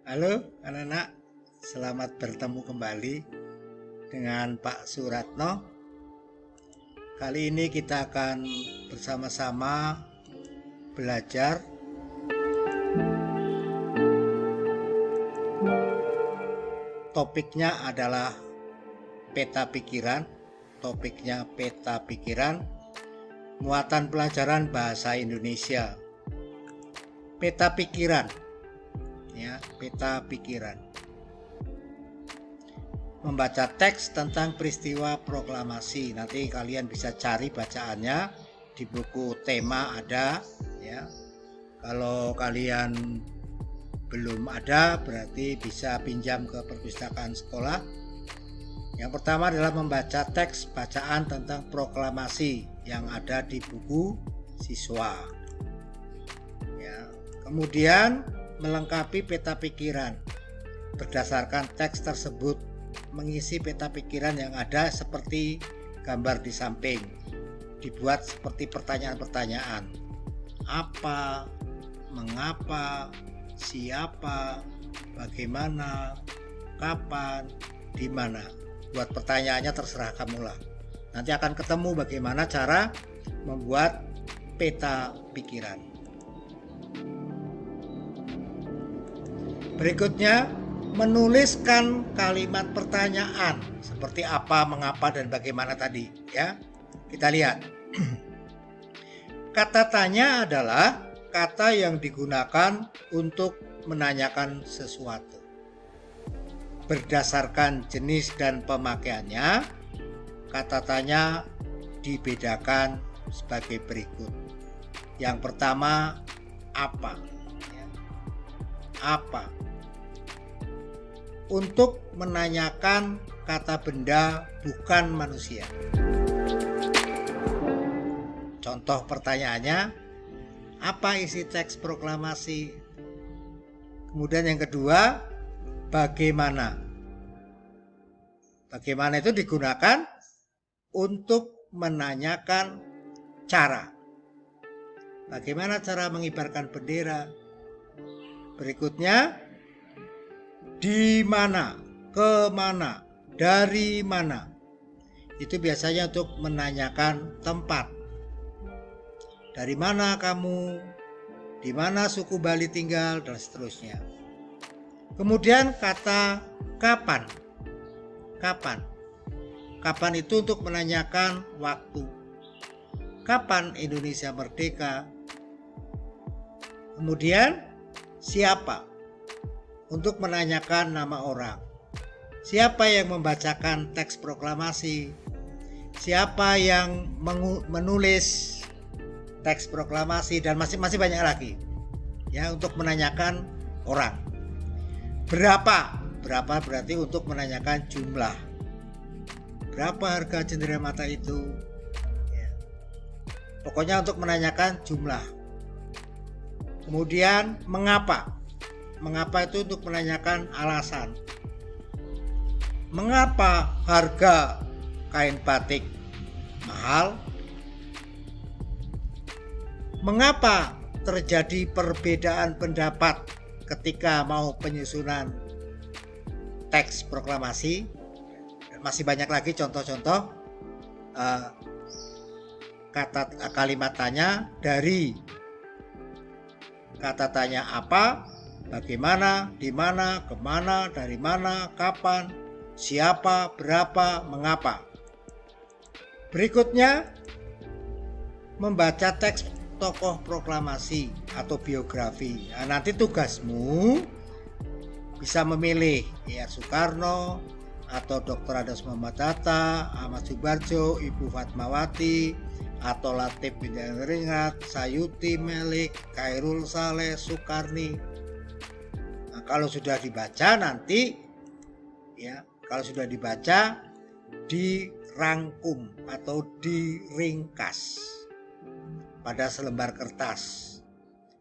Halo anak-anak, selamat bertemu kembali dengan Pak Suratno. Kali ini kita akan bersama-sama belajar. Topiknya adalah peta pikiran. Muatan pelajaran bahasa Indonesia. Peta pikiran. Peta pikiran. Membaca teks tentang peristiwa proklamasi. Nanti kalian bisa cari bacaannya di buku tema ada, ya. Kalau kalian belum ada, berarti bisa pinjam ke perpustakaan sekolah. Yang pertama adalah membaca teks bacaan tentang proklamasi yang ada di buku siswa. Ya. Kemudian melengkapi peta pikiran. Berdasarkan teks tersebut, mengisi peta pikiran yang ada seperti gambar di samping. Dibuat seperti pertanyaan-pertanyaan. Apa, mengapa, siapa, bagaimana, kapan, di mana. Buat pertanyaannya terserah kamulah. Nanti akan ketemu bagaimana cara membuat peta pikiran. Berikutnya, menuliskan kalimat pertanyaan seperti apa, mengapa, dan bagaimana tadi, ya. Kita lihat. Kata tanya adalah kata yang digunakan untuk menanyakan sesuatu. Berdasarkan jenis dan pemakaiannya, kata tanya dibedakan sebagai berikut. Yang pertama, apa? Apa? Untuk menanyakan kata benda bukan manusia. Contoh pertanyaannya, apa isi teks proklamasi? Kemudian yang kedua, bagaimana? Bagaimana itu digunakan untuk menanyakan cara. Bagaimana cara mengibarkan bendera? Berikutnya, di mana, kemana, dari mana. Itu biasanya untuk menanyakan tempat. Dari mana kamu, di mana suku Bali tinggal, dan seterusnya. Kemudian kata kapan. Kapan? Kapan itu untuk menanyakan waktu. Kapan Indonesia merdeka? Kemudian siapa? Untuk menanyakan nama orang. Siapa yang membacakan teks proklamasi? Siapa yang menulis teks proklamasi? Dan masih banyak lagi. Ya, untuk menanyakan orang. Berapa? Berapa berarti untuk menanyakan jumlah. Berapa harga cenderamata itu? Ya. Pokoknya untuk menanyakan jumlah. Kemudian mengapa? Mengapa itu untuk menanyakan alasan. Mengapa harga kain batik mahal? Mengapa terjadi perbedaan pendapat ketika mau penyusunan teks proklamasi? Masih banyak lagi contoh-contoh kalimat tanya dari kata tanya apa, bagaimana, di mana, kemana, dari mana, kapan, siapa, berapa, mengapa. Berikutnya, membaca teks tokoh proklamasi atau biografi. Nah, nanti tugasmu bisa memilih ya Soekarno atau Dr. Andes Muhammad Hatta, Ahmad Subarjo, Ibu Fatmawati, atau Latif bin Ringat, Sayuti Melik, Khairul Saleh, Soekarni. Nah, kalau sudah dibaca nanti ya, kalau sudah dibaca dirangkum atau diringkas pada selembar kertas.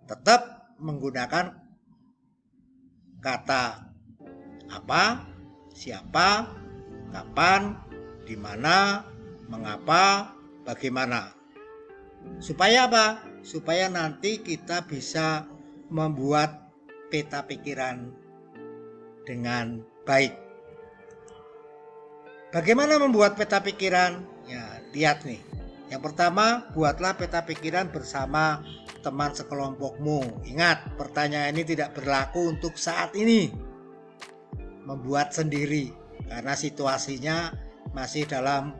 Tetap menggunakan kata apa, siapa, kapan, di mana, mengapa, bagaimana. Supaya apa? Supaya nanti kita bisa membuat peta pikiran dengan baik. Bagaimana membuat peta pikiran? Ya, lihat nih. Yang pertama, buatlah peta pikiran bersama teman sekelompokmu. Ingat, pertanyaan ini tidak berlaku untuk saat ini. Membuat sendiri, karena situasinya masih dalam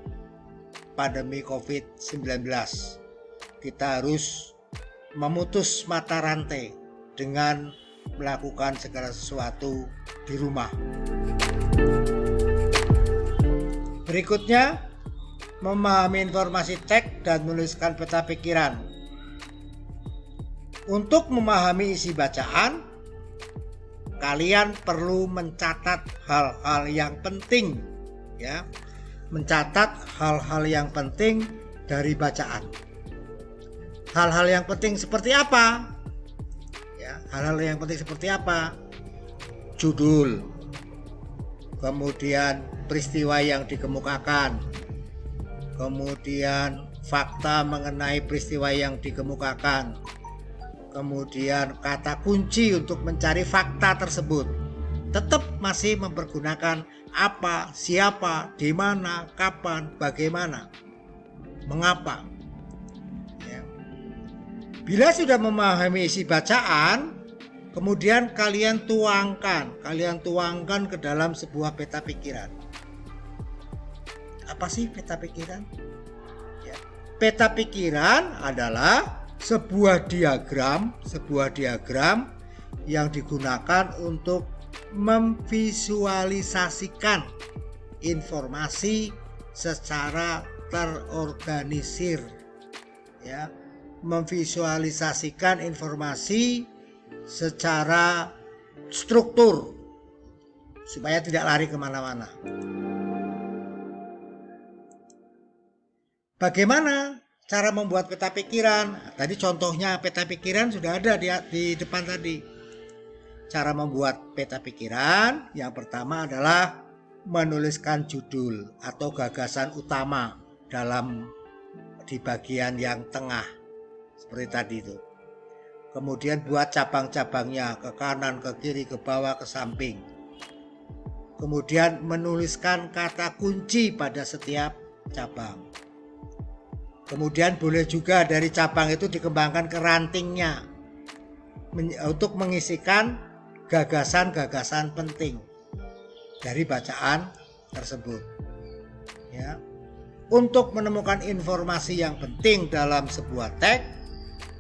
pandemi COVID-19. Kita harus memutus mata rantai dengan melakukan segala sesuatu di rumah. Berikutnya, memahami informasi teks dan menuliskan peta pikiran. Untuk memahami isi bacaan, kalian perlu mencatat hal-hal yang penting, ya. Mencatat hal-hal yang penting dari bacaan. Hal-hal yang penting seperti apa? Ya, hal-hal yang penting seperti apa? Judul, kemudian peristiwa yang dikemukakan, kemudian fakta mengenai peristiwa yang dikemukakan, kemudian kata kunci untuk mencari fakta tersebut. Tetap masih mempergunakan apa, siapa, di mana, kapan, bagaimana, mengapa. Ya. Bila sudah memahami isi bacaan, kemudian kalian tuangkan ke dalam sebuah peta pikiran. Apa sih peta pikiran? Ya. Peta pikiran adalah sebuah diagram yang digunakan untuk memvisualisasikan informasi secara terorganisir, ya, memvisualisasikan informasi secara struktur supaya tidak lari kemana-mana. Bagaimana cara membuat peta pikiran? Tadi contohnya peta pikiran sudah ada di depan tadi. Cara membuat peta pikiran yang pertama adalah menuliskan judul atau gagasan utama di bagian yang tengah seperti tadi itu. Kemudian buat cabang-cabangnya ke kanan, ke kiri, ke bawah, ke samping. Kemudian menuliskan kata kunci pada setiap cabang. Kemudian boleh juga dari cabang itu dikembangkan ke rantingnya untuk mengisikan gagasan-gagasan penting dari bacaan tersebut. Ya. Untuk menemukan informasi yang penting dalam sebuah teks,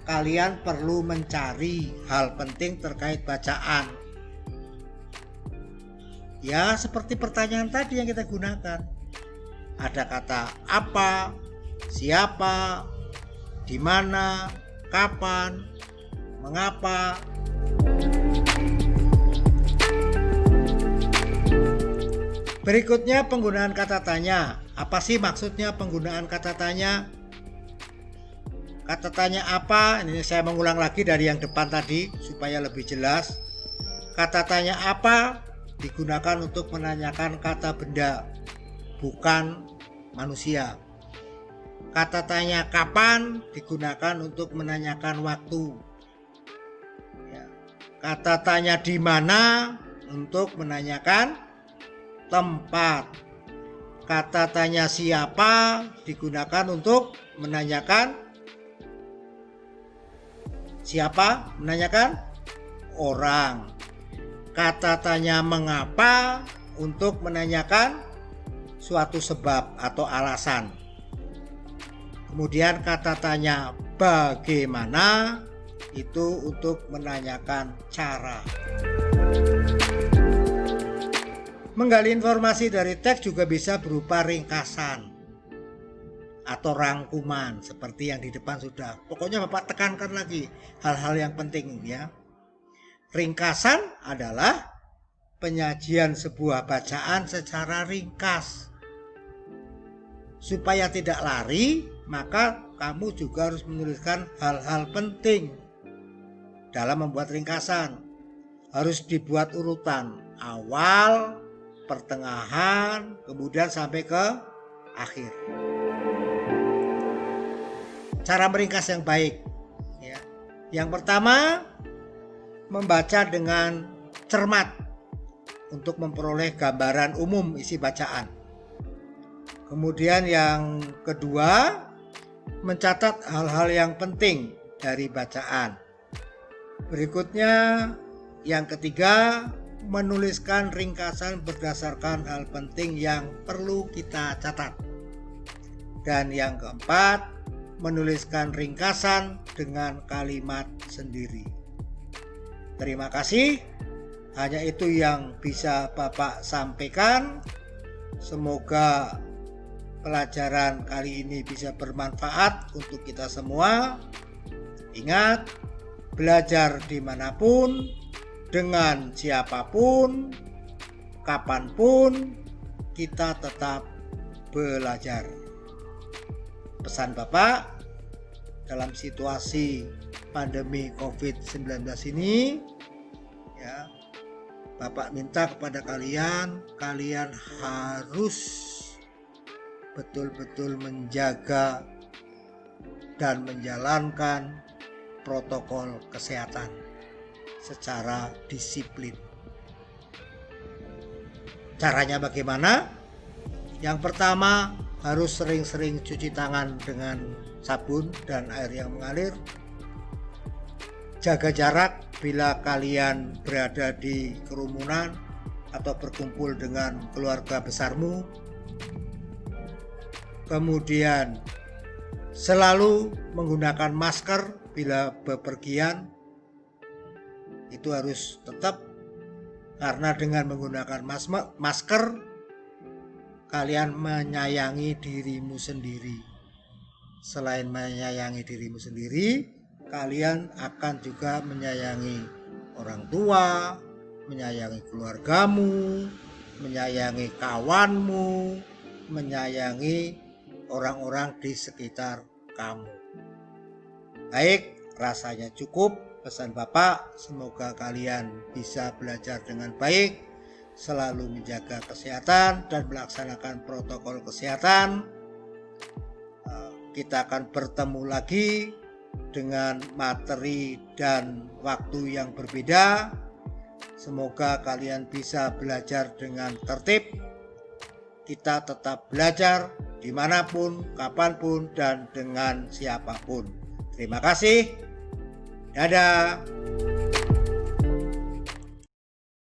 kalian perlu mencari hal penting terkait bacaan. Ya, seperti pertanyaan tadi yang kita gunakan. Ada kata apa, siapa, di mana, kapan, mengapa. Berikutnya penggunaan kata tanya. Apa sih maksudnya penggunaan kata tanya? Kata tanya apa? Ini saya mengulang lagi dari yang depan tadi supaya lebih jelas. Kata tanya apa digunakan untuk menanyakan kata benda, bukan manusia. Kata tanya kapan digunakan untuk menanyakan waktu. Ya. Kata tanya di mana untuk menanyakan tempat. Kata tanya siapa digunakan untuk menanyakan siapa, menanyakan orang. Kata tanya mengapa untuk menanyakan suatu sebab atau alasan. Kemudian kata tanya bagaimana itu untuk menanyakan cara. Menggali informasi dari teks juga bisa berupa ringkasan atau rangkuman seperti yang di depan sudah. Pokoknya Bapak tekankan lagi hal-hal yang penting ya. Ringkasan adalah penyajian sebuah bacaan secara ringkas. Supaya tidak lari, maka kamu juga harus menuliskan hal-hal penting dalam membuat ringkasan. Harus dibuat urutan awal, pertengahan, kemudian sampai ke akhir. Cara meringkas yang baik ya. Yang pertama, membaca dengan cermat. untuk memperoleh gambaran umum isi bacaan. Kemudian yang kedua, mencatat hal-hal yang penting dari bacaan. Berikutnya, yang ketiga, menuliskan ringkasan berdasarkan hal penting yang perlu kita catat. Dan yang keempat, menuliskan ringkasan dengan kalimat sendiri. Terima kasih. Hanya itu yang bisa Bapak sampaikan. Semoga pelajaran kali ini bisa bermanfaat untuk kita semua. Ingat, belajar dimanapun, dengan siapapun, kapanpun, kita tetap belajar. Pesan Bapak, dalam situasi pandemi COVID-19 ini, ya, Bapak minta kepada kalian harus betul-betul menjaga dan menjalankan protokol kesehatan secara disiplin. Caranya bagaimana? Yang pertama, harus sering-sering cuci tangan dengan sabun dan air yang mengalir. Jaga jarak bila kalian berada di kerumunan atau berkumpul dengan keluarga besarmu. Kemudian selalu menggunakan masker bila bepergian. Itu harus tetap, karena dengan menggunakan masker kalian menyayangi dirimu sendiri. Selain menyayangi dirimu sendiri, kalian akan juga menyayangi orang tua, menyayangi keluargamu, menyayangi kawanmu, menyayangi orang-orang di sekitar kamu. Baik, rasanya cukup pesan Bapak. Semoga kalian bisa belajar dengan baik, selalu menjaga kesehatan dan melaksanakan protokol kesehatan. Kita akan bertemu lagi dengan materi dan waktu yang berbeda. Semoga kalian bisa belajar dengan tertib. Kita tetap belajar dimanapun, kapanpun, dan dengan siapapun. Terima kasih. Dadah.